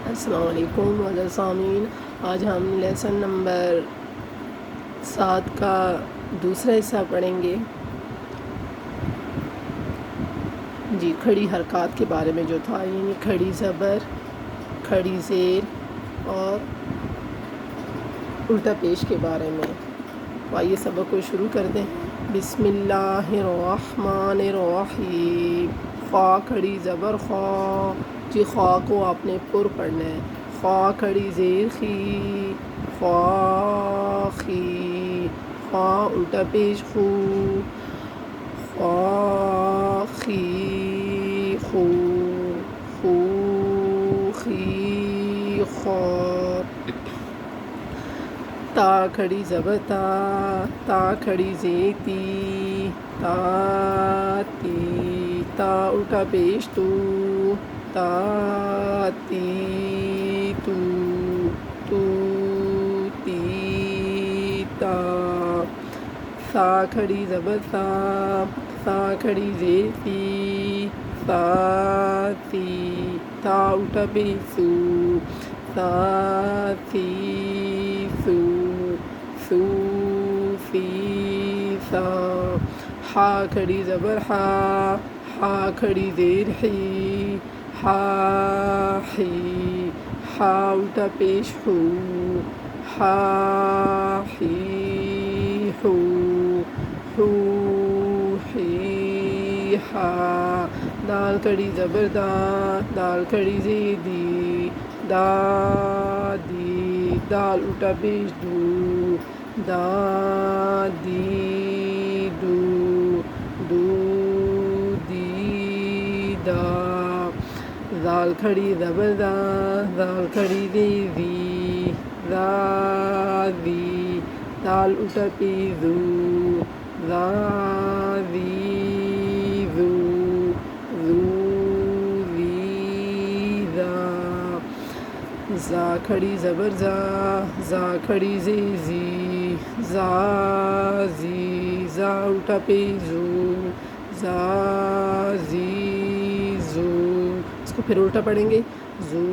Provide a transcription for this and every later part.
السلام علیکم وعلیکم سامعین، آج ہم لیسن نمبر 7 کا دوسرا حصہ پڑھیں گے جی کھڑی حرکات کے بارے میں جو تھا، یعنی کھڑی زبر، کھڑی زیر اور الٹا پیش کے بارے میں۔ تو آئیے سبق کو شروع کر دیں۔ بسم اللہ الرحمن الرحیم۔ خوا کھڑی زبر خوا، جی خوا کو آپ نے پر پڑھنا ہے۔ خوا کھڑی زیر خی، خوا خی، خوا الٹا پیش خو، خوا خی خو، خو خی خوا۔ تا کھڑی زبر تا، تا کھڑی زیر تی، تا تی، تا الٹا پیش تو، تا تی تو، تو تی تا۔ سا کھڑی زبر سا، سا کھڑی زیر تی، سا تی، تا الٹا پیش سو، سا سی سو، سو سی سا۔ ہا کھڑی زبر ہا، ہا کھڑی زیر ہی، ہا ہی، ہا الٹا پیش ہو، ہا ہی ہو، ہو ہی ہا۔ دال کھڑی زبر دا، دال کھڑی زیر دی، دا دی، دال الٹا پیش دو، دا دی دو، دو دی دا۔ زال کھڑی زبر دا، زال کھڑی زیر دی، دا دی، دال الٹا پیش دو، دا دی دو، دو دی دا۔ زا کھڑی زبر زا، زا کھڑی زیر زی، زا زی، زا الٹا پیش زو، زا زی زو۔ اس کو پھر الٹا پڑھیں گے، زو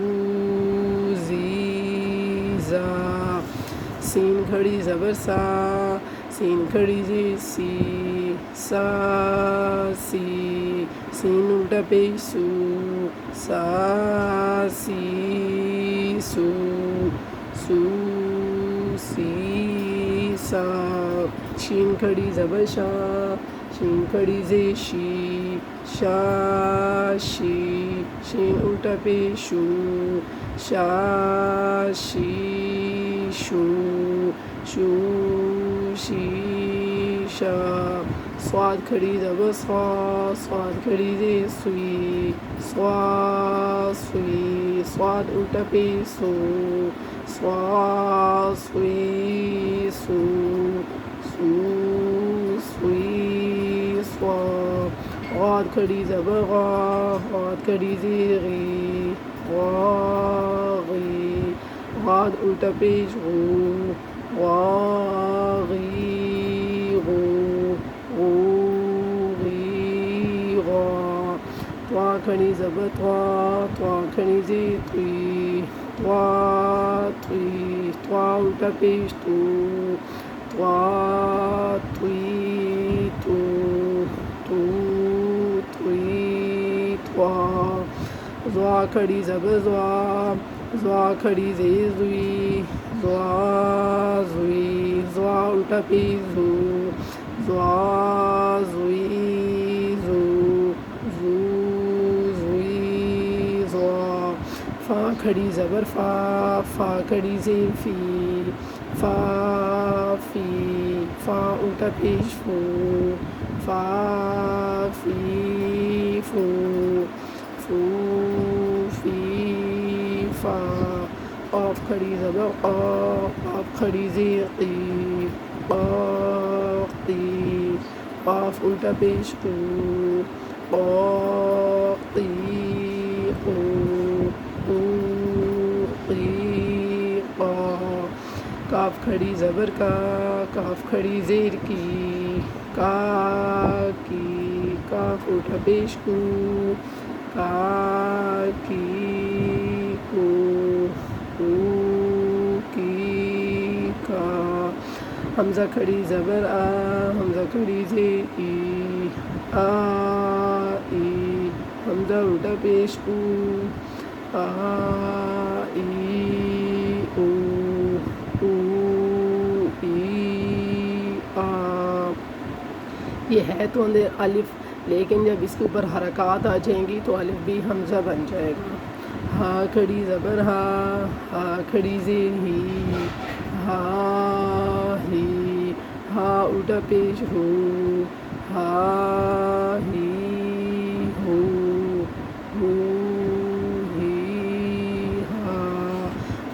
زی زا۔ سین کھڑی زبر سا، سین کھڑی زیر سی، سا سی، سین الٹا پیش سو، سا سی سو، سو سی سا۔ شین کھڑی زبر شا، شین کھڑی زیر شی، شا شی، شین الٹا پیش شو، شا شی شو، شو شی شا۔ صاد کھڑی زبر صا، صاد کھڑی زیر سوئی، صا سوئی، صاد الٹا پیش سو، صا سوئی سو، سو سوئی سوا۔ غاد کھڑی زبر غا، غاد کھڑی زیر غی، غا غی، غاد الٹا پیش غو، غا غی غو، غو غی غا۔ طوا کھڑی زبر طوا، طوا کھڑی زیر طوی، طوا طوی، طوا الٹا پیش تو، طوا طوی تو، تو طوی طوا۔ ضا کھڑی زبر ضا، ضا کھڑی زیر زوی، ضا زوی، ضا الٹا پیش زو، ضا زوی زو، زو زوی ضا۔ فا کھڑی زبر فا، فا کھڑی زیر فی، فا فی، فا الٹا پیش فو، فا فی فو، فو فی فا۔ قاف کھڑی زبر قا، قاف کھڑی زیر قی، قا قی، قاف الٹا پیش قو، قا قی قو، قو قی قا۔ کاف کھڑی زبر کا، کاف کھڑی زیر کی، کا کی، کاف الٹا پیش کو، کا کی کو، حمزہ کھڑی زبر آ، حمزہ کھڑی زیر ای، آ ای، حمزہ الٹا پیش او، آ ای او، او ای آ۔ یہ ہے تو اندر الف، لیکن جب اس کے اوپر حرکات آ جائیں گی تو الف بھی حمزہ بن جائے گا۔ ہا کھڑی زبر ہا، ہا کھڑی زیر ہی، ہا ہی، ہا الٹا پیش ہو، ہا ہی ہو، ہو ہی ہا۔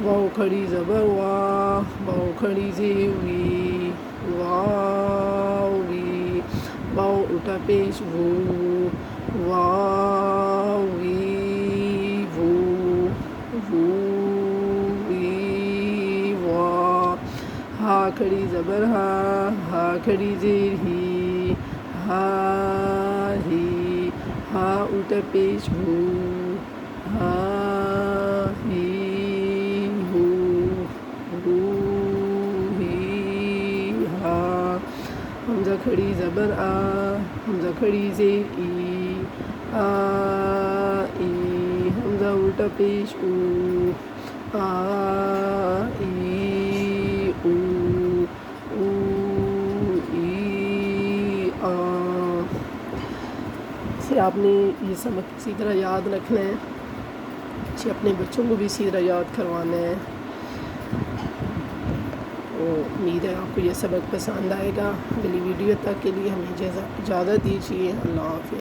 واؤ کھڑی زبر وا، واؤ کھڑی زیر وی، واو وی، واؤ الٹا پیش وو، واو وی وو، وو وی وا۔ ہا کھڑی زبر ہا، ہا کھڑی زیر ہی، ہا ہی، ہا الٹا پیش ہو، ہا ہی ہو، ہو ہی ہا۔ حمزہ کھڑی زبر آ، حمزہ کھڑی زیر ای، آ ای، حمزہ الٹا پیش او، آ ای او، او ای آ۔ اسے آپ نے یہ سبق اسی طرح یاد رکھنا ہے، اسے اپنے بچوں کو بھی اسی طرح یاد کروانا ہے۔ امید ہے آپ کو یہ سبق پسند آئے گا۔ اگلی ویڈیو تک کے لیے ہمیں اجازت دیجیے۔ اللہ حافظ۔